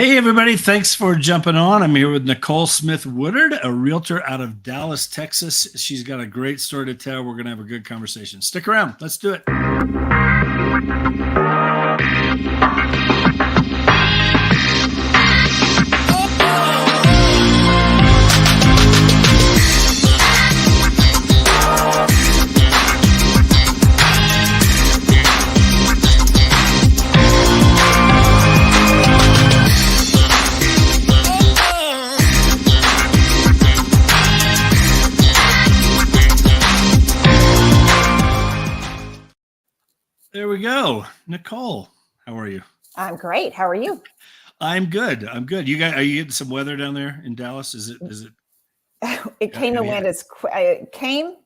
Hey, everybody. Thanks for jumping on. I'm here with Nicole Smith Woodard, a realtor out of Dallas, Texas. She's got a great story to tell. We're going to have a good conversation. Stick around. Let's do it. There we go. Nicole, how are you? I'm great. How are you? I'm good. I'm good. Are you getting some weather down there in Dallas? Is it? It came and went it came,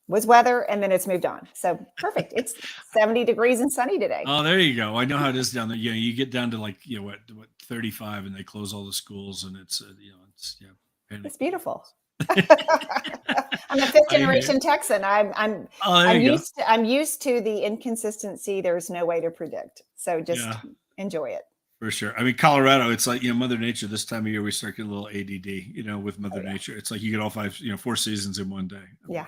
was weather, and then it's moved on. So perfect. It's 70 degrees and sunny today. Oh, there you go. I know how it is down there. You get down to like, what 35 and they close all the schools and it's It's beautiful. I'm a fifth generation Texan. I'm used to the inconsistency. There's no way to predict. So just enjoy it. For sure. I mean, Colorado, it's like, Mother Nature, this time of year, we start getting a little ADD, with Mother Nature. It's like you get all four seasons in one day. It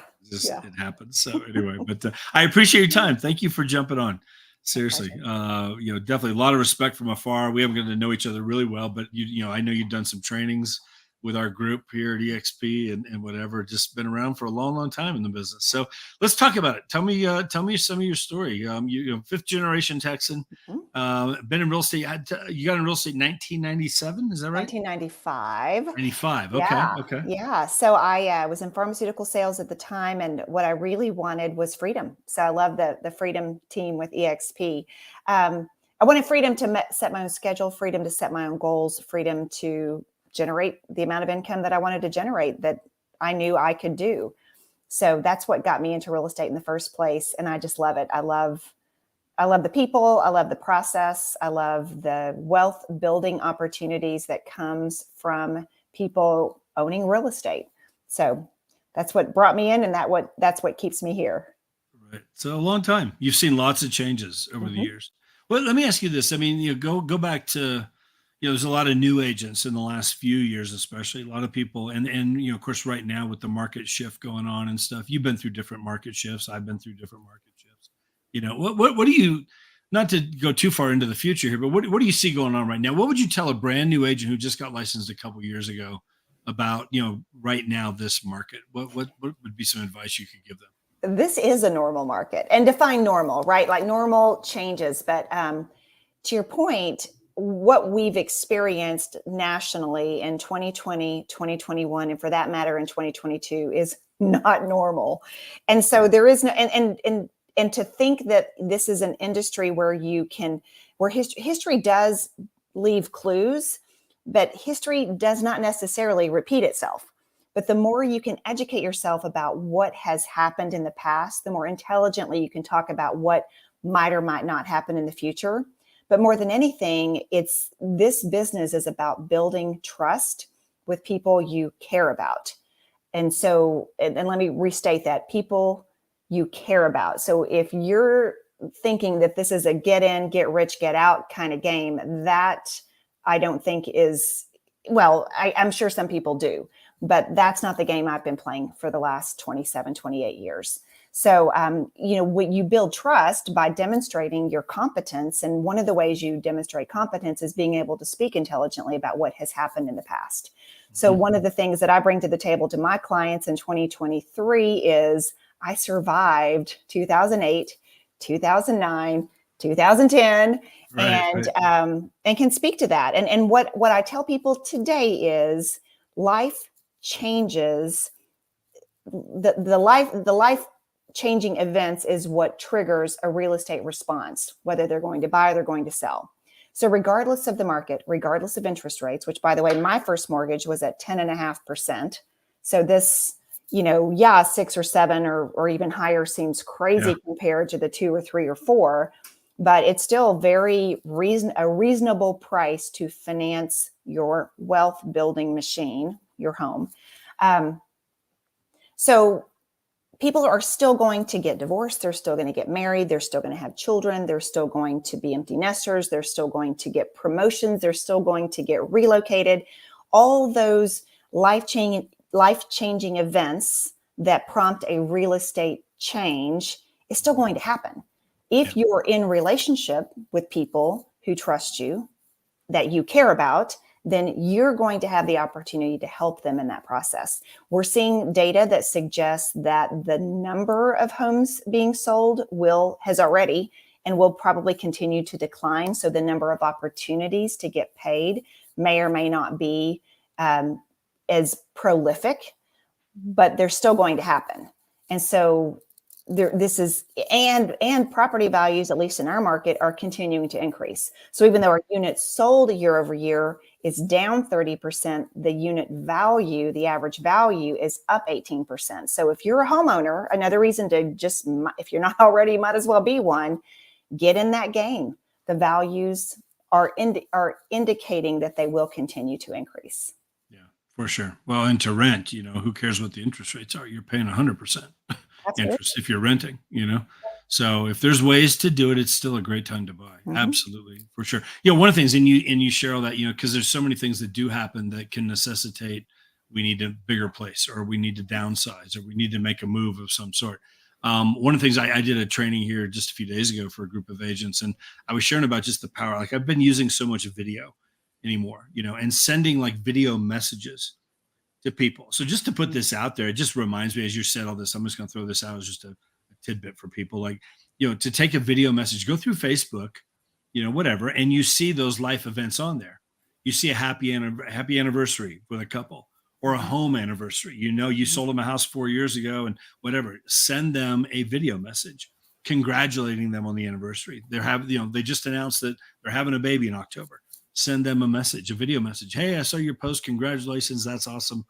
happens. So anyway, but I appreciate your time. Thank you for jumping on. Seriously. Definitely a lot of respect from afar. We haven't gotten to know each other really well, but I know you've done some trainings with our group here at EXP and whatever, just been around for a long, long time in the business. So let's talk about it. Tell me some of your story. You fifth generation Texan, been in real estate. You got in real estate in 1997. Is that right? 1995. 95. Okay. Yeah. Okay. Yeah. So I was in pharmaceutical sales at the time. And what I really wanted was freedom. So I love the freedom team with EXP. I wanted freedom to set my own schedule, freedom to set my own goals, freedom to generate the amount of income that I wanted to generate that I knew I could do. So that's what got me into real estate in the first place. And I just love it. I love the people. I love the process. I love the wealth building opportunities that comes from people owning real estate. So that's what brought me in, and that's what keeps me here. Right. So a long time. You've seen lots of changes over the years. Well, let me ask you this. I mean, go back to, there's a lot of new agents in the last few years, especially a lot of people. And of course, right now with the market shift going on and stuff, you've been through different market shifts. I've been through different market shifts. What do you, not to go too far into the future here, but what do you see going on right now? What would you tell a brand new agent who just got licensed a couple of years ago about, right now, this market? What would be some advice you could give them? This is a normal market, and define normal, right? Like normal changes. But to your point, what we've experienced nationally in 2020, 2021, and for that matter in 2022 is not normal. And so there is no, and to think that this is an industry where history does leave clues, but history does not necessarily repeat itself. But the more you can educate yourself about what has happened in the past, the more intelligently you can talk about what might or might not happen in the future. But more than anything, this business is about building trust with people you care about. And so, and let me restate that, people you care about. So if you're thinking that this is a get in, get rich, get out kind of game, that I don't think is, well, I'm sure some people do, but that's not the game I've been playing for the last 27, 28 years. So, you build trust by demonstrating your competence. And one of the ways you demonstrate competence is being able to speak intelligently about what has happened in the past. So one of the things that I bring to the table to my clients in 2023 is I survived 2008, 2009, 2010, and can speak to that. And what I tell people today is life changes. The life changing events is what triggers a real estate response, whether they're going to buy or they're going to sell. So regardless of the market, regardless of interest rates, which by the way, my first mortgage was at 10.5%. So this, 6 or 7 or even higher seems crazy compared to the 2 or 3 or 4, but it's still a reasonable price to finance your wealth building machine, your home. So people are still going to get divorced. They're still going to get married. They're still going to have children. They're still going to be empty nesters. They're still going to get promotions. They're still going to get relocated. All those life-changing events that prompt a real estate change is still going to happen. If you're in relationship with people who trust you, that you care about, then you're going to have the opportunity to help them in that process. We're seeing data that suggests that the number of homes being sold has already and will probably continue to decline. So the number of opportunities to get paid may or may not be as prolific, but they're still going to happen. And so and property values, at least in our market, are continuing to increase. So even though our units sold year over year is down 30%, the unit value, the average value, is up 18%. So if you're a homeowner, another reason to if you're not already, might as well be one, get in that game. The values are indicating that they will continue to increase. Yeah, for sure. Well, and to rent, who cares what the interest rates are? You're paying 100%. Interest if you're renting, so if there's ways to do it, it's still a great time to buy. Absolutely, for sure. One of the things, and you share all that, because there's so many things that do happen that can necessitate we need a bigger place, or we need to downsize, or we need to make a move of some sort. One of the things I did a training here just a few days ago for a group of agents, and I was sharing about just the power. Like, I've been using so much video anymore, and sending like video messages to people. So just to put this out there, it just reminds me, as you said all this, I'm just going to throw this out as just a tidbit for people, like, to take a video message, go through Facebook, whatever, and you see those life events on there. You see a happy anniversary with a couple, or a home anniversary. You sold them a house 4 years ago and whatever. Send them a video message congratulating them on the anniversary. They just announced that they're having a baby in October. Send them a video message. Hey, I saw your post. Congratulations. That's awesome.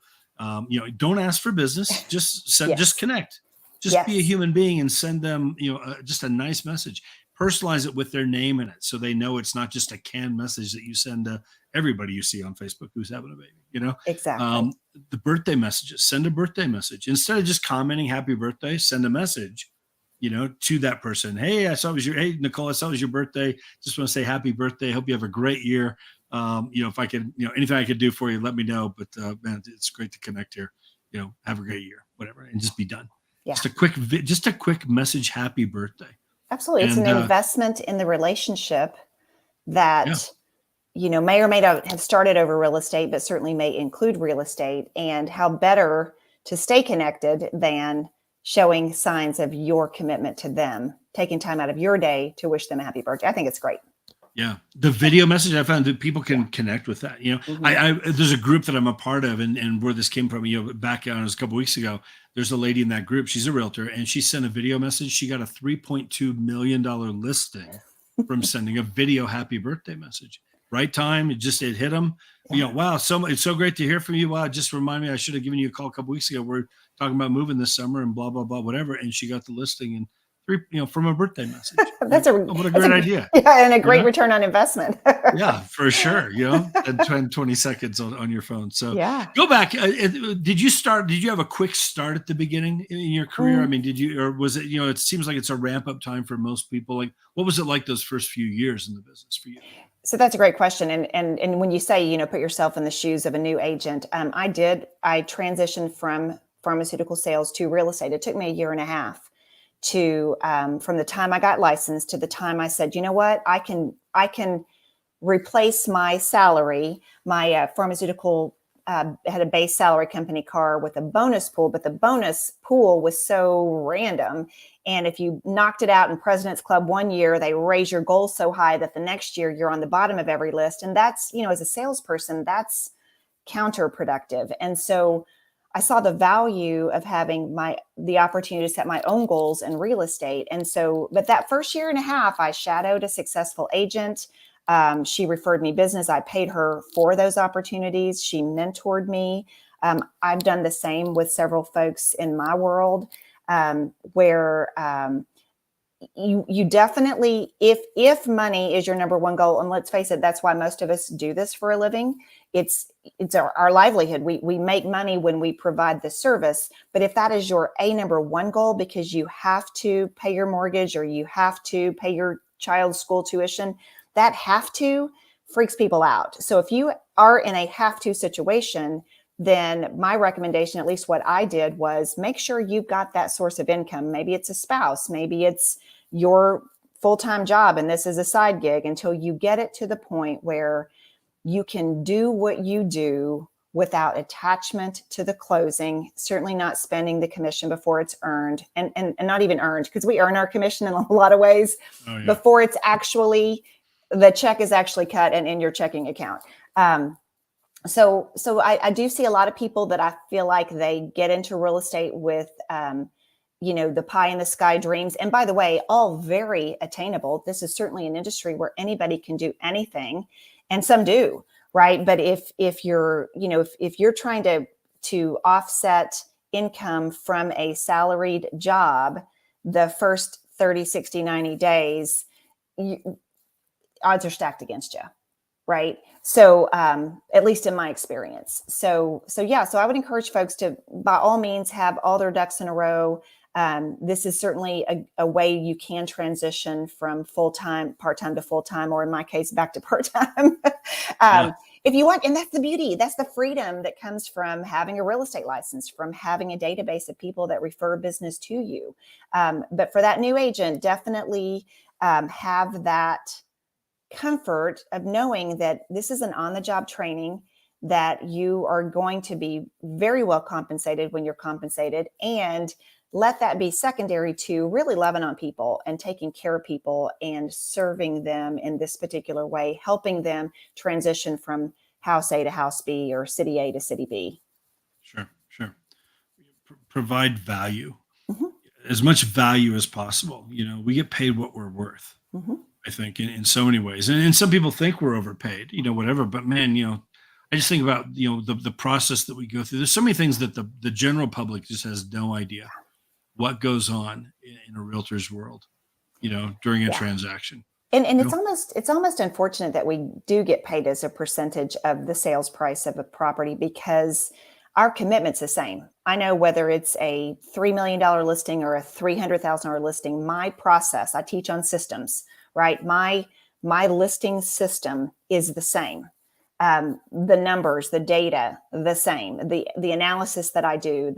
Don't ask for business. Just connect. Just be a human being and send them, just a nice message. Personalize it with their name in it, so they know it's not just a canned message that you send to everybody you see on Facebook who's having a baby. Exactly. The birthday messages. Send a birthday message instead of just commenting "Happy birthday." Send a message, to that person. Hey, hey, Nicole, I saw it was your birthday. Just want to say happy birthday. Hope you have a great year. If I could, anything I could do for you, let me know. But man, it's great to connect here. Have a great year, whatever, and just be done. Yeah. Just a quick message. Happy birthday. Absolutely. It's an investment in the relationship that, may or may not have started over real estate, but certainly may include real estate. And how better to stay connected than showing signs of your commitment to them, taking time out of your day to wish them a happy birthday. I think it's great. Yeah. The video message, I found that people can connect with that. There's a group that I'm a part of, and where this came from, back on, it was a couple of weeks ago, there's a lady in that group. She's a realtor, and she sent a video message. She got a $3.2 million listing from sending a video happy birthday message. Right time. It hit them. Wow. It's so great to hear from you. Wow. Just remind me, I should have given you a call a couple weeks ago. We're talking about moving this summer and blah, blah, blah, whatever. And she got the listing and from a birthday message. What a great idea. Yeah, and a great return on investment. Yeah, for sure. And 20 seconds on your phone. So go back. Did you have a quick start at the beginning in your career? I mean, or was it, it seems like it's a ramp up time for most people. Like, what was it like those first few years in the business for you? So that's a great question. And when you say, put yourself in the shoes of a new agent, I transitioned from pharmaceutical sales to real estate. It took me a year and a half to from the time I got licensed to the time I said, you know what, I can replace my salary. My pharmaceutical had a base salary company car with a bonus pool, but the bonus pool was so random. And if you knocked it out in President's Club one year, they raise your goals so high that the next year you're on the bottom of every list. And that's, as a salesperson, that's counterproductive. And so I saw the value of having the opportunity to set my own goals in real estate. And so, but that first year and a half, I shadowed a successful agent. She referred me business. I paid her for those opportunities. She mentored me. I've done the same with several folks in my world, where, you definitely, if money is your number one goal, and let's face it, that's why most of us do this for a living. It's our livelihood. We make money when we provide the service. But if that is your number one goal, because you have to pay your mortgage or you have to pay your child's school tuition, that have to freaks people out. So if you are in a have to situation, then my recommendation, at least what I did, was make sure you've got that source of income. Maybe it's a spouse, maybe it's your full-time job, and this is a side gig, until you get it to the point where you can do what you do without attachment to the closing, certainly not spending the commission before it's earned, and not even earned, because we earn our commission in a lot of ways before it's actually, the check is actually cut and in your checking account. So I do see a lot of people that I feel like they get into real estate with, the pie in the sky dreams. And by the way, all very attainable. This is certainly an industry where anybody can do anything, and some do, right? But if you're trying to offset income from a salaried job, the first 30, 60, 90 days, odds are stacked against you. Right. So at least in my experience. So I would encourage folks to, by all means, have all their ducks in a row. This is certainly a way you can transition from full-time, part-time to full-time, or in my case, back to part-time. If you want, and that's the beauty, that's the freedom that comes from having a real estate license, from having a database of people that refer business to you. But for that new agent, definitely have that comfort of knowing that this is an on-the-job training, that you are going to be very well compensated when you're compensated, and let that be secondary to really loving on people and taking care of people and serving them in this particular way, helping them transition from house A to house B or city A to city B. Sure. Provide value, as much value as possible. We get paid what we're worth. I think in so many ways. And some people think we're overpaid, whatever, but man, I just think about, the process that we go through. There's so many things that the general public just has no idea what goes on in a realtor's world, during a transaction. And it's almost unfortunate that we do get paid as a percentage of the sales price of a property, because our commitment's the same. I know whether it's a $3 million listing or a $300,000 listing, my process, I teach on systems, right? My listing system is the same. The numbers, the data, the same. The analysis that I do,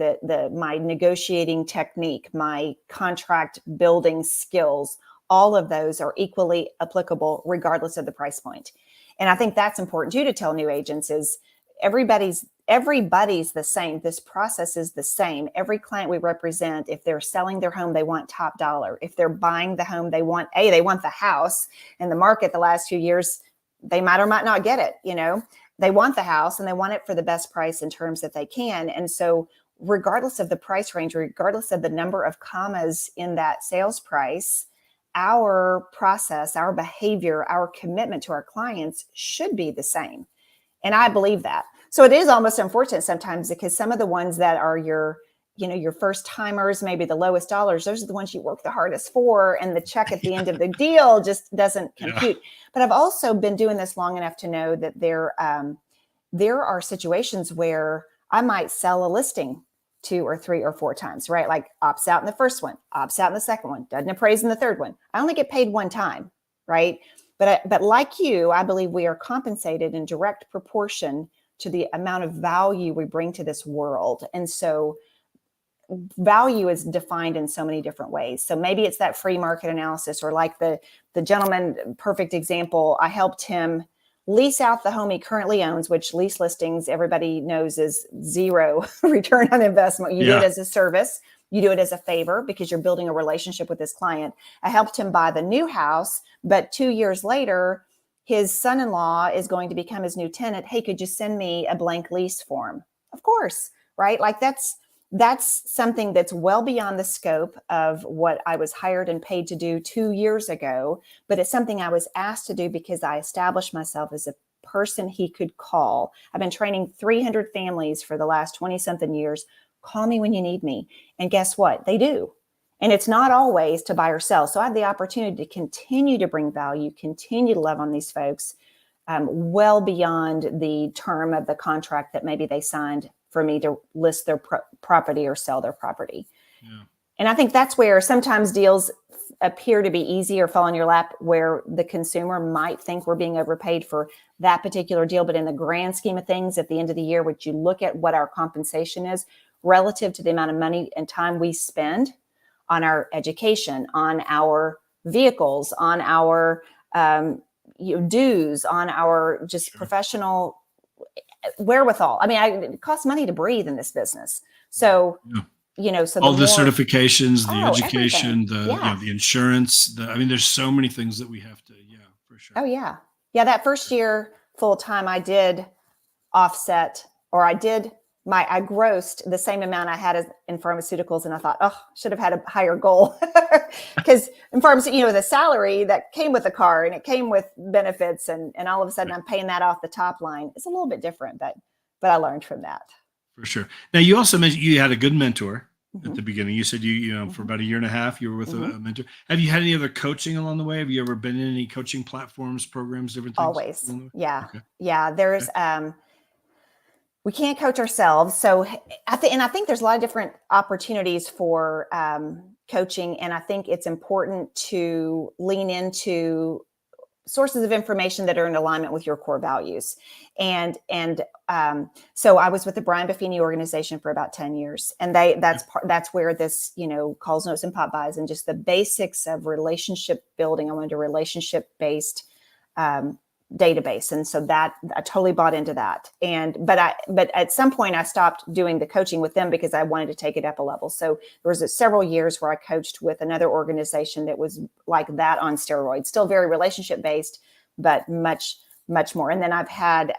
my negotiating technique, my contract building skills, all of those are equally applicable regardless of the price point. And I think that's important too to tell new agents, is everybody's the same. This process is the same. Every client we represent, if they're selling their home, they want top dollar. If they're buying the home, they want the house. In the market the last few years, they might or might not get it. They want the house and they want it for the best price in terms that they can. And so regardless of the price range, regardless of the number of commas in that sales price, our process, our behavior, our commitment to our clients should be the same. And I believe that. So it is almost unfortunate sometimes, because some of the ones that are your first timers, maybe the lowest dollars, those are the ones you work the hardest for, and the check at the end of the deal just doesn't compute. But I've also been doing this long enough to know that there are situations where I might sell a listing 2 or 3 or 4 times, right? Like opts out in the first one, opts out in the second one, doesn't appraise in the third one. I only get paid one time, right? But like you, I believe we are compensated in direct proportion to the amount of value we bring to this world. And so value is defined in so many different ways. So maybe it's that free market analysis, or like the gentleman, perfect example, I helped him lease out the home he currently owns, which lease listings, everybody knows, is zero return on investment. You do it as a service. You do it as a favor because you're building a relationship with this client. I helped him buy the new house, but 2 years later, his son-in-law is going to become his new tenant. Hey, could you send me a blank lease form? Of course, right? Like that's something that's well beyond the scope of what I was hired and paid to do 2 years ago, but it's something I was asked to do because I established myself as a person he could call. I've been training 300 families for the last 20 something years. Call me when you need me. And guess what? They do. And it's not always to buy or sell. So I have the opportunity to continue to bring value, continue to love on these folks well beyond the term of the contract that maybe they signed for me to list their property or sell their property. Yeah. And I think that's where sometimes deals appear to be easy or fall in your lap, where the consumer might think we're being overpaid for that particular deal. But in the grand scheme of things, at the end of the year, would you look at what our compensation is relative to the amount of money and time we spend on our education, on our vehicles, on our dues, on our just professional wherewithal. I mean, it costs money to breathe in this business. So, so all the certifications, the education, everything. The insurance, I mean, there's so many things that we have to, for sure. Oh yeah. Yeah. That first year full time, I did offset, or I grossed the same amount I had in pharmaceuticals. And I thought, should have had a higher goal, because in pharmacy, the salary that came with the car and it came with benefits, and all of a sudden I'm paying that off the top line. It's a little bit different, but I learned from that. For sure. Now, you also mentioned you had a good mentor at the beginning. You said for about a year and a half, you were with a mentor. Have you had any other coaching along the way? Have you ever been in any coaching platforms, programs, different things? Always. Yeah. Okay. Yeah. There's, we can't coach ourselves. So I think there's a lot of different opportunities for coaching. And I think it's important to lean into sources of information that are in alignment with your core values. And so I was with the Brian Buffini organization for about 10 years. And that's where this, calls, notes, and pop buys, and just the basics of relationship building. I wanted a relationship-based database. And so that I totally bought into that. But at some point I stopped doing the coaching with them because I wanted to take it up a level. So there was several years where I coached with another organization that was like that on steroids, still very relationship based, but much, much more. And then I've had,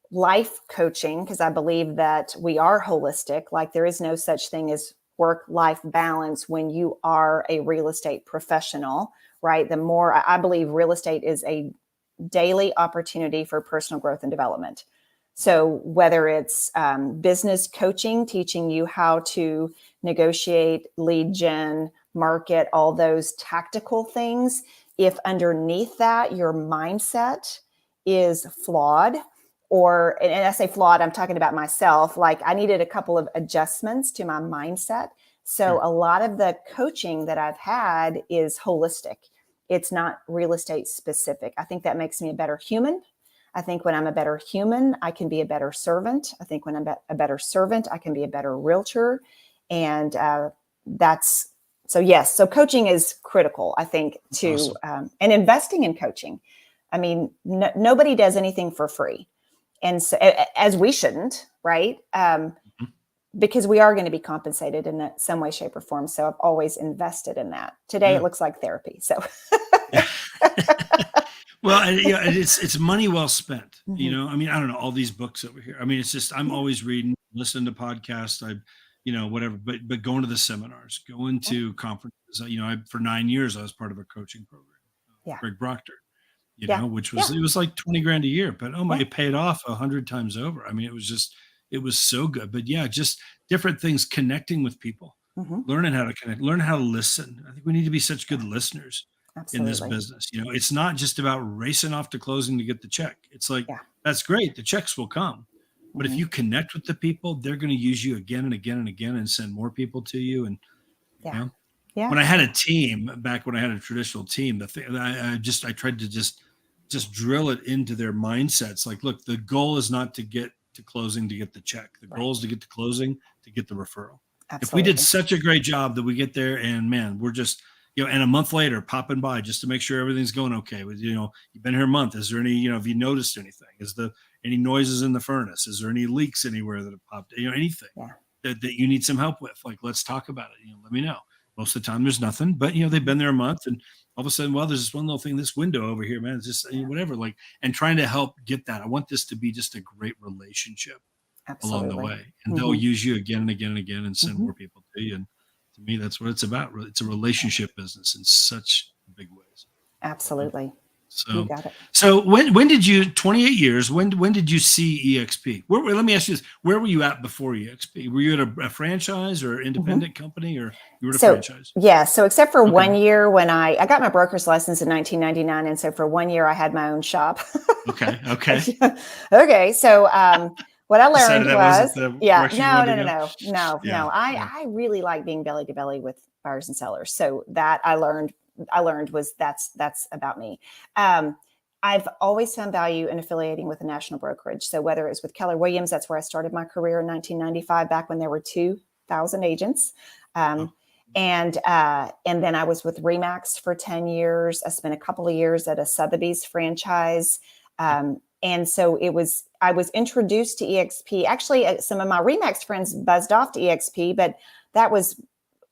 life coaching, because I believe that we are holistic. Like there is no such thing as work-life balance when you are a real estate professional. Right. The more I believe real estate is a daily opportunity for personal growth and development. So whether it's business coaching, teaching you how to negotiate, lead gen, market, all those tactical things, if underneath that your mindset is flawed, and I say flawed, I'm talking about myself, like I needed a couple of adjustments to my mindset. So a lot of the coaching that I've had is holistic. It's not real estate specific. I think that makes me a better human. I think when I'm a better human, I can be a better servant. I think when I'm a better servant, I can be a better realtor. And so coaching is critical, I think, to, awesome. And investing in coaching. I mean, nobody does anything for free. And so, as we shouldn't, right? Because we are going to be compensated in some way, shape, or form. So I've always invested in that. Today, it looks like therapy. So, well, it's money well spent. I mean, I don't know, all these books over here. I mean, it's just, I'm always reading, listening to podcasts, whatever, but going to the seminars, going to conferences. For 9 years, I was part of a coaching program, Greg Proctor, which was, it was like $20,000 a year, but it paid off 100 times over. I mean, it was so good. But just different things, connecting with people, learning how to connect, learn how to listen. I think we need to be such good listeners in this business. It's not just about racing off to closing to get the check. It's like, that's great. The checks will come. But if you connect with the people, they're going to use you again and again and again and send more people to you. And when I had a team, back when I had a traditional team, I tried to just drill it into their mindsets. Like, look, the goal is not to get to closing to get the check. The goal is to get to closing to get the referral. Absolutely. If we did such a great job that we get there and man, we're just, and a month later popping by just to make sure everything's going okay. With, you've been here a month. Is there any, have you noticed anything? Any noises in the furnace? Is there any leaks anywhere that have popped? Anything that you need some help with? Like, let's talk about it. Let me know. Most of the time there's nothing, but they've been there a month and all of a sudden, well, there's this one little thing, this window over here, man. It's just whatever, and trying to help get that. I want this to be just a great relationship along the way. And they'll use you again and again and again and send more people to you. And to me, that's what it's about. It's a relationship business in such big ways. Absolutely. You got it. So when did you, 28 years, when did you see EXP? Let me ask you this. Where were you at before EXP? Were you at a franchise or independent company, or you were at a franchise? Yeah. So except for 1 year when I got my broker's license in 1999. And so for 1 year I had my own shop. Okay. Okay. So what I learned was, no. I really like being belly to belly with buyers and sellers. So that I learned was that's about me. I've always found value in affiliating with a national brokerage. So whether it was with Keller Williams, that's where I started my career in 1995, back when there were 2,000 agents. And then I was with Remax for 10 years. I spent a couple of years at a Sotheby's franchise. And so I was introduced to EXP. Actually, some of my Remax friends buzzed off to EXP, but that was,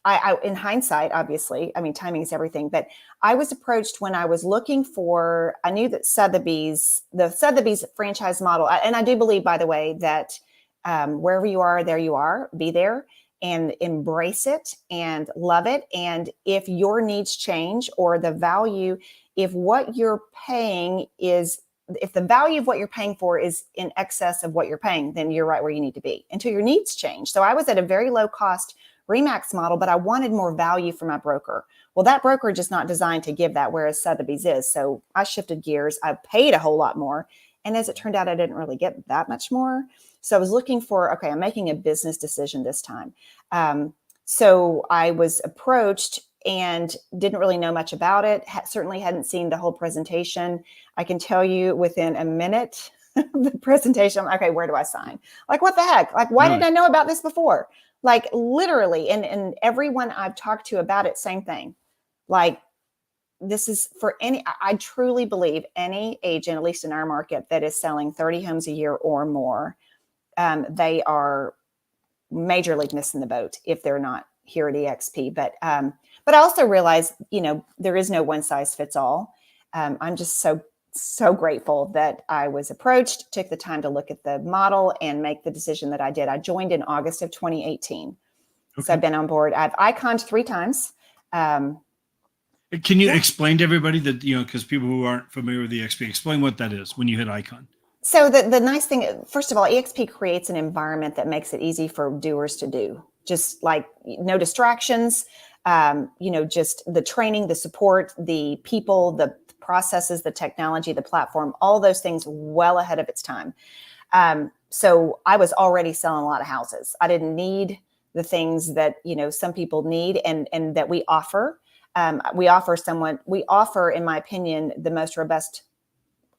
I in hindsight, obviously, I mean, timing is everything, but I was approached when I was looking for, I knew that the Sotheby's franchise model, and I do believe, by the way, that wherever you are, there you are, be there and embrace it and love it. And if your needs change or the value, if what you're paying is, if the value of what you're paying for is in excess of what you're paying, then you're right where you need to be until your needs change. So I was at a very low cost Remax model, but I wanted more value for my broker. Well, that brokerage is not designed to give that, whereas Sotheby's is. So I shifted gears. I paid a whole lot more. And as it turned out, I didn't really get that much more. So I was looking for, okay, I'm making a business decision this time. So I was approached and didn't really know much about it. Certainly hadn't seen the whole presentation. I can tell you within a minute of the presentation, okay, where do I sign? Like, what the heck? Like, why didn't I know about this before? Like, literally, and everyone I've talked to about it, same thing. Like, this is for I truly believe any agent, at least in our market, that is selling 30 homes a year or more, they are majorly missing the boat if they're not here at EXP. But I also realize, there is no one size fits all. I'm just so grateful that I was approached, took the time to look at the model and make the decision that I did. I joined in August of 2018. Okay. So I've been on board. I've iconed 3 times. Can you explain to everybody that, because people who aren't familiar with EXP, explain what that is when you hit icon? So the nice thing, first of all, EXP creates an environment that makes it easy for doers to do. Just like no distractions, just the training, the support, the people, the processes, the technology, the platform, all those things well ahead of its time. So I was already selling a lot of houses. I didn't need the things that, some people need and that we offer. We offer, in my opinion, the most robust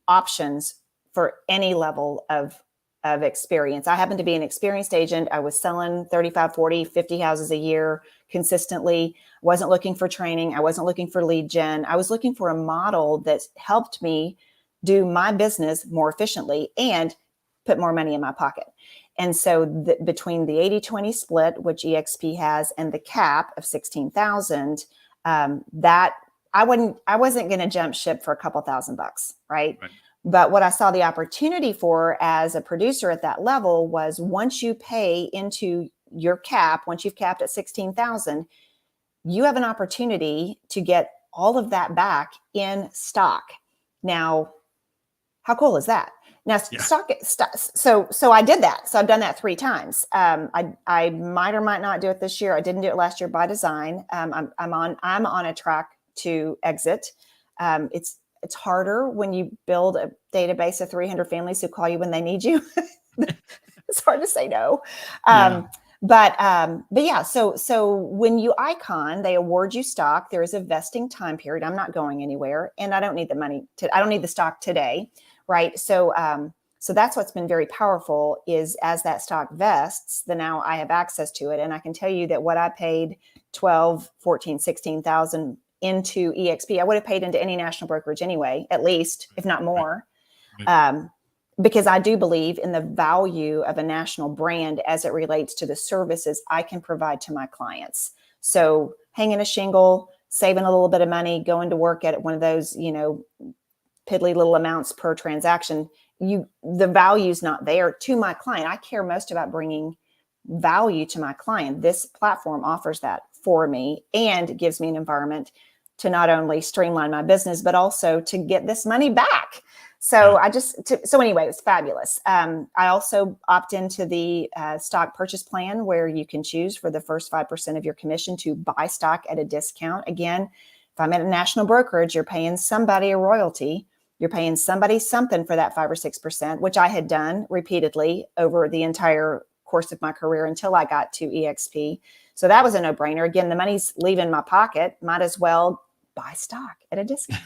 options for any level of experience. I happen to be an experienced agent. I was selling 35, 40, 50 houses a year consistently. Wasn't looking for training. I wasn't looking for lead gen. I was looking for a model that helped me do my business more efficiently and put more money in my pocket. And so between the 80-20 split, which EXP has, and the cap of 16,000, that I wasn't going to jump ship for a couple $1,000, right? But what I saw the opportunity for as a producer at that level was, once you pay into your cap, once you've capped at 16,000, you have an opportunity to get all of that back in stock. Now, how cool is that? Now, stock. So I did that. So I've done that 3 times. I might or might not do it this year. I didn't do it last year by design. I'm on a track to exit. It's harder when you build a database of 300 families who call you when they need you. It's hard to say no. But yeah, so when you icon, they award you stock. There is a vesting time period. I'm not going anywhere, and I don't need the money I don't need the stock today. Right. So that's what's been very powerful, is as that stock vests, then now I have access to it. And I can tell you that what I paid 12, 14, 16,000 into EXP, I would have paid into any national brokerage anyway, at least, if not more. Because I do believe in the value of a national brand as it relates to the services I can provide to my clients. So hanging a shingle, saving a little bit of money, going to work at one of those, piddly little amounts per transaction, the value's not there to my client. I care most about bringing value to my client. This platform offers that for me and gives me an environment to not only streamline my business, but also to get this money back. So so anyway, it was fabulous. I also opt into the stock purchase plan, where you can choose for the first 5% of your commission to buy stock at a discount. Again, if I'm at a national brokerage, you're paying somebody a royalty. You're paying somebody something for that 5 or 6%, which I had done repeatedly over the entire course of my career until I got to EXP. So that was a no-brainer. Again, the money's leaving my pocket. Might as well buy stock at a discount.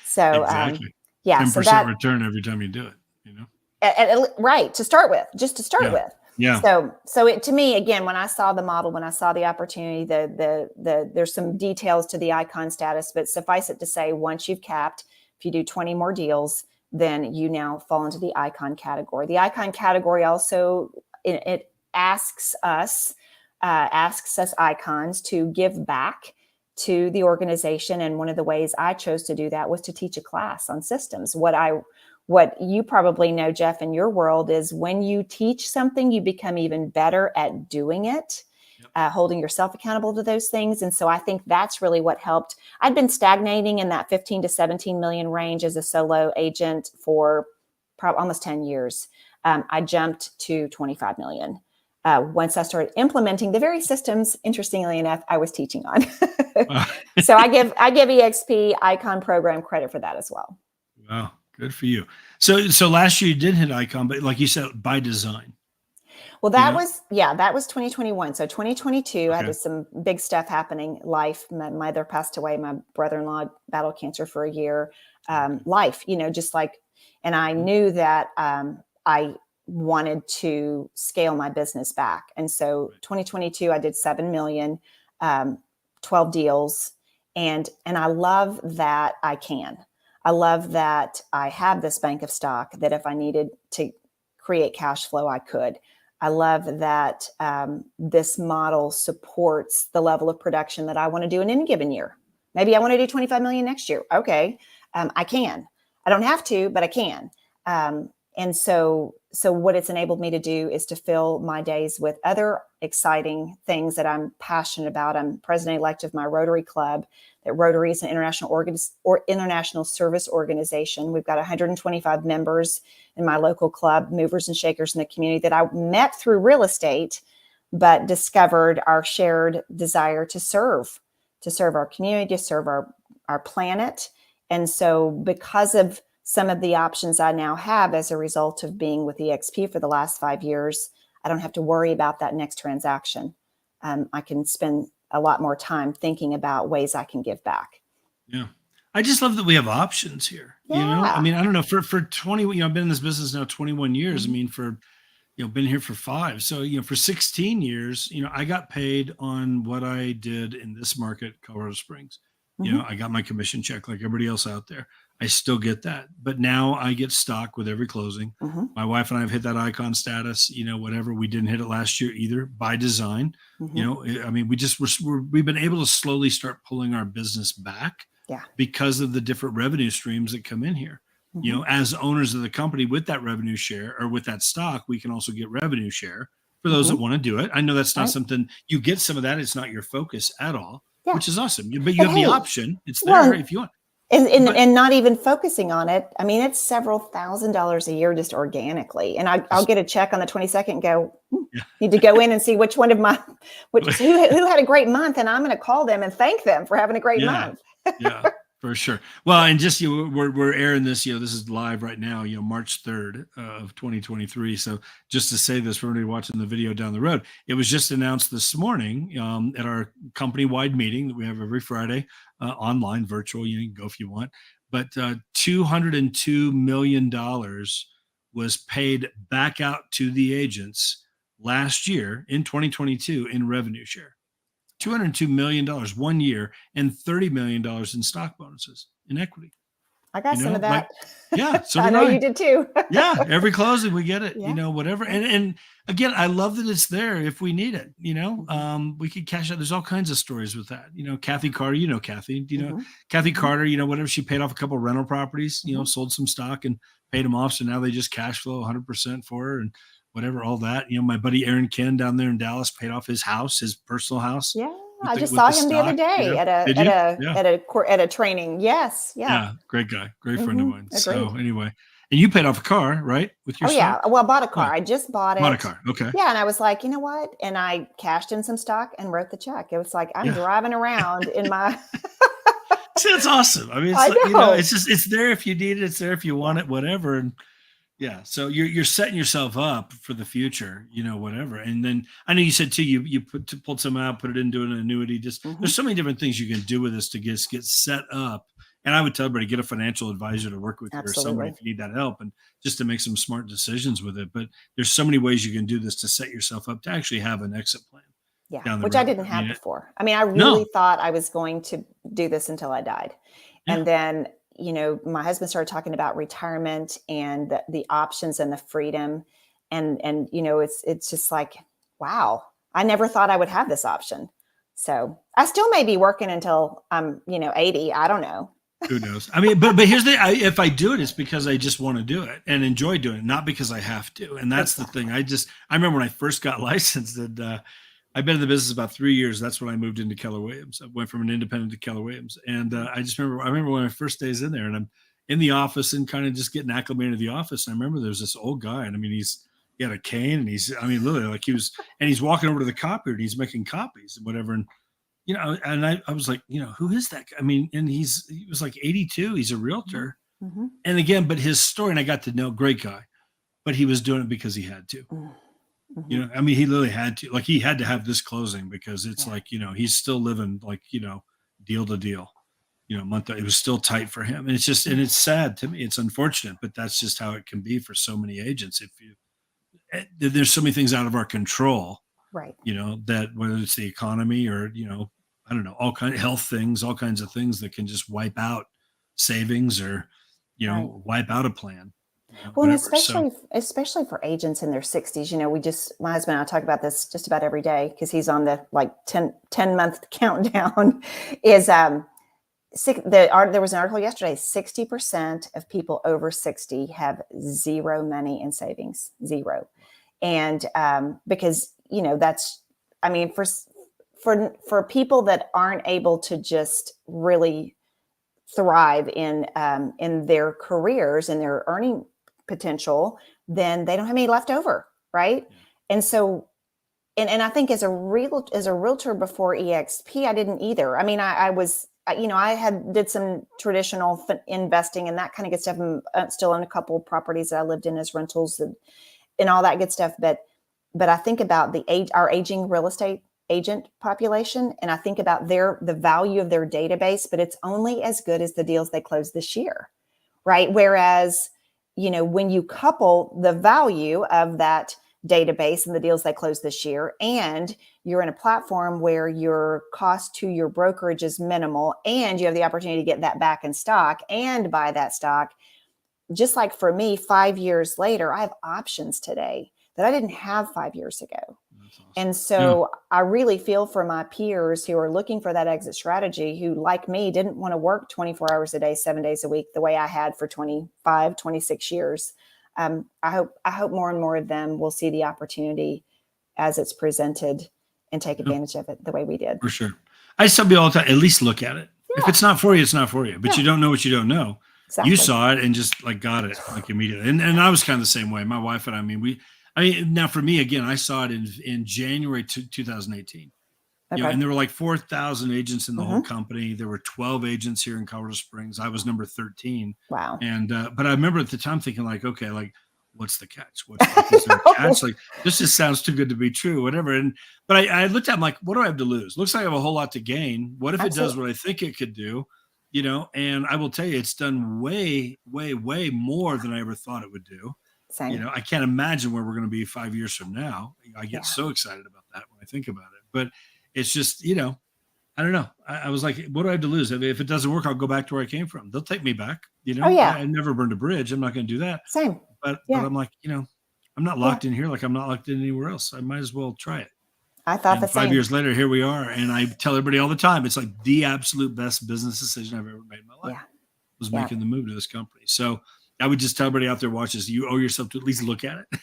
So exactly. Yeah, 10% return every time you do it, you know. Right, to start with, just to start with. Yeah. So it, to me, again, when I saw the model, when I saw the opportunity, there's some details to the icon status, but suffice it to say, once you've capped, if you do 20 more deals, then you now fall into the icon category. The icon category also, it asks us icons to give back to the organization. And one of the ways I chose to do that was to teach a class on systems. What you probably know, Jeff, in your world is when you teach something, you become even better at doing it, holding yourself accountable to those things. And so I think that's really what helped. I'd been stagnating in that 15 to 17 million range as a solo agent for almost 10 years. I jumped to 25 million. Once I started implementing the very systems, interestingly enough, I was teaching on. So I give EXP Icon Program credit for that as well. Wow, good for you. So last year you did hit Icon, but like you said, by design. Well, that was 2021. So 2022, I had some big stuff happening. Life, my mother passed away. My brother-in-law battled cancer for a year. Life, just like, and I knew that I wanted to scale my business back. And so 2022, I did 7 million, 12 deals. And I love that I can. I love that I have this bank of stock that if I needed to create cash flow, I could. I love that this model supports the level of production that I want to do in any given year. Maybe I want to do 25 million next year. Okay, I can. I don't have to, but I can. And so what it's enabled me to do is to fill my days with other exciting things that I'm passionate about. I'm president-elect of my Rotary Club. That Rotary is an international service organization. We've got 125 members in my local club, movers and shakers in the community that I met through real estate, but discovered our shared desire to serve our community, to serve our planet. And so because of some of the options I now have as a result of being with EXP for the last 5 years, I don't have to worry about that next transaction. I can spend a lot more time thinking about ways I can give back. Yeah. I just love that we have options here. Yeah. I mean, I don't know, for 20, I've been in this business now 21 years. I mean, been here for 5. So, for 16 years, I got paid on what I did in this market, Colorado Springs. I got my commission check like everybody else out there. I still get that. But now I get stock with every closing. My wife and I have hit that icon status, whatever. We didn't hit it last year either by design. I mean, we've been able to slowly start pulling our business back because of the different revenue streams that come in here. As owners of the company with that revenue share or with that stock, we can also get revenue share for those that want to do it. I know that's not something you get some of that. It's not your focus at all, which is awesome. But you have the option. It's there if you want. And not even focusing on it. I mean, it's several $1,000s a year just organically. And I'll get a check on the 22nd and go, need to go in and see which one of who had a great month. And I'm going to call them and thank them for having a great month. Yeah, for sure. Well, and just, we're airing this, this is live right now, March 3rd of 2023. So just to say this for everybody watching the video down the road, it was just announced this morning at our company-wide meeting that we have every Friday, online, virtual, you can go if you want, but $202 million was paid back out to the agents last year in 2022 in revenue share. $202 million 1 year and $30 million in stock bonuses in equity. I got some of that. So I know you did too. Every closing we get it, whatever. And again, I love that it's there if we need it. We could cash out. There's all kinds of stories with that. Kathy Carter, Kathy, Kathy Carter, whatever, she paid off a couple of rental properties, sold some stock and paid them off. So now they just cash flow 100% for her and whatever, all that. My buddy Aaron Ken down there in Dallas paid off his house, his personal house. I just saw him the other day, you know? at a training. Yes. Yeah. Yeah. Great guy. Great friend of mine. Agreed. So anyway, and you paid off a car, right? With your Oh yeah. stock? Well, I bought a car. Yeah. I just bought Bought a it. car. Okay. Yeah. And I was like, you know what? And I cashed in some stock and wrote the check. It was like, I'm driving around in my. See, that's awesome. I mean, it's I like, know. it's there if you need it. It's there if you want it, whatever. And yeah, so you're setting yourself up for the future, whatever. And then I know you said too, you pulled some out, put it into an annuity. Just there's so many different things you can do with this to get set up. And I would tell everybody, get a financial advisor to work with you or somebody if you need that help, and just to make some smart decisions with it. But there's so many ways you can do this to set yourself up to actually have an exit plan. Yeah, which I didn't have before. I mean, I really thought I was going to do this until I died. Yeah. And then, my husband started talking about retirement and the options and the freedom. And it's just like, wow, I never thought I would have this option. So I still may be working until I'm, 80. I don't know. Who knows? I mean, but here's if I do it, it's because I just want to do it and enjoy doing it, not because I have to. And that's the thing. I remember when I first got licensed, and I've been in the business about 3 years. That's when I moved into Keller Williams. I went from an independent to Keller Williams. And I remember one of my first days in there, and I'm in the office and kind of just getting acclimated to the office. And I remember there was this old guy, and I mean, he had a cane, and literally like he's walking over to the copier and he's making copies and whatever. And, and I was like, who is that guy? I mean, and he was like 82. He's a realtor. Mm-hmm. And again, but his story, and I got to know, great guy, but he was doing it because he had to. Mm-hmm. I mean, he literally had to, like, he had to have this closing because it's like, he's still living like, deal to deal, month. It was still tight for him. And it's just, and it's sad to me. It's unfortunate, but that's just how it can be for so many agents. There's so many things out of our control, right? That whether it's the economy or, I don't know, all kinds of health things, all kinds of things that can just wipe out savings or, wipe out a plan. Well, and especially for agents in their 60s, my husband and I talk about this just about every day because he's on the 10-month countdown. Is there was an article yesterday, 60% of people over 60 have zero money in savings, zero. And because, that's, I mean, for people that aren't able to just really thrive in their careers and their earning potential, then they don't have any left over, right? Yeah. And so, and I think as a realtor before EXP, I didn't either. I mean, I did some traditional investing and that kind of good stuff. I'm still own a couple of properties that I lived in as rentals and all that good stuff. But I think about our aging real estate agent population, and I think about the value of their database, but it's only as good as the deals they close this year, right? Whereas, when you couple the value of that database and the deals they close this year, and you're in a platform where your cost to your brokerage is minimal, and you have the opportunity to get that back in stock and buy that stock, just like for me, 5 years later, I have options today that I didn't have 5 years ago. Awesome. And so I really feel for my peers who are looking for that exit strategy, who, like me, didn't want to work 24 hours a day, 7 days a week, the way I had for 25, 26 years. I hope more and more of them will see the opportunity as it's presented and take advantage of it the way we did. For sure. I tell people all the time, at least look at it. Yeah. If it's not for you, it's not for you. But you don't know what you don't know. Exactly. You saw it and just got it immediately. And I was kind of the same way. My wife and I, now for me, again, I saw it in January 2018. Okay. And there were like 4,000 agents in the whole company. There were 12 agents here in Colorado Springs. I was number 13. Wow. And, but I remember at the time thinking okay, what's the catch? Is there a catch? This just sounds too good to be true, whatever. But I looked at it, what do I have to lose? Looks like I have a whole lot to gain. What if it does what I think it could do? And I will tell you, it's done way, way, way more than I ever thought it would do. Same. I can't imagine where we're going to be 5 years from now. I get so excited about that when I think about it. But it's just, I don't know. I was like, what do I have to lose? If it doesn't work, I'll go back to where I came from. They'll take me back. I never burned a bridge. I'm not going to do that. Same. But I'm like, I'm not locked in here like I'm not locked in anywhere else. I might as well try it. I thought the same. 5 years later, here we are. And I tell everybody all the time, it's like the absolute best business decision I've ever made in my life was making the move to this company. So I would just tell everybody out there watching this, you owe yourself to at least look at it.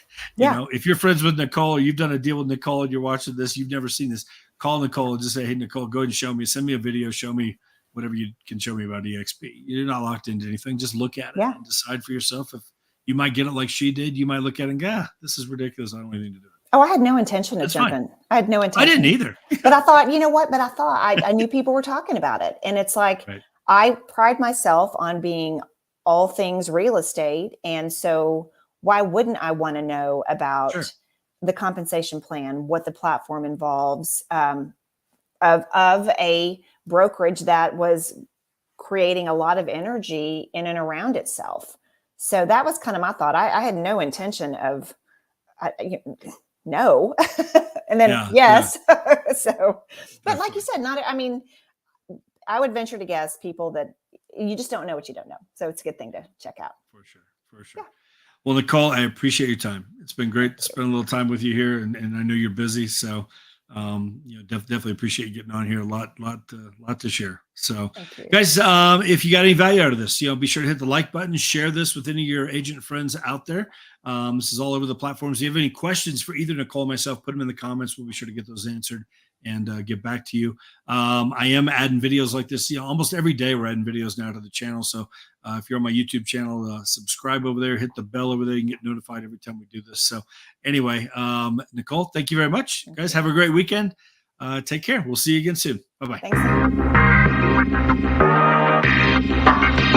If you're friends with Nicole or you've done a deal with Nicole and you're watching this, you've never seen this, call Nicole and just say, hey, Nicole, go ahead and show me, send me a video, show me whatever you can show me about EXP. You're not locked into anything. Just look at it and decide for yourself. If you might get it like she did, you might look at it and go, this is ridiculous. I don't want anything to do with it. Oh, I had no intention of jumping. I had no intention. I didn't either. But I thought, you know what? But I thought I knew people were talking about it. And it's like, I pride myself on being all things real estate. And so why wouldn't I want to know about the compensation plan, what the platform involves, of a brokerage that was creating a lot of energy in and around itself. So that was kind of my thought. I had no intention of, no. And then yes. So, but like you said, I would venture to guess people that you just don't know what you don't know. So it's a good thing to check out. For sure. Yeah. Well, Nicole, I appreciate your time. It's been great to spend a little time with you here, and I know you're busy. So, definitely appreciate you getting on here. A lot to share. So guys, if you got any value out of this, be sure to hit the like button, share this with any of your agent friends out there. This is all over the platforms. If you have any questions for either Nicole or myself, put them in the comments. We'll be sure to get those answered and get back to you. I am adding videos like this, almost every day we're adding videos now to the channel. So if you're on my YouTube channel, subscribe over there, hit the bell over there. You can get notified every time we do this. So anyway, Nicole, thank you very much. Guys, have a great weekend. Take care. We'll see you again soon. Bye-bye. Thanks.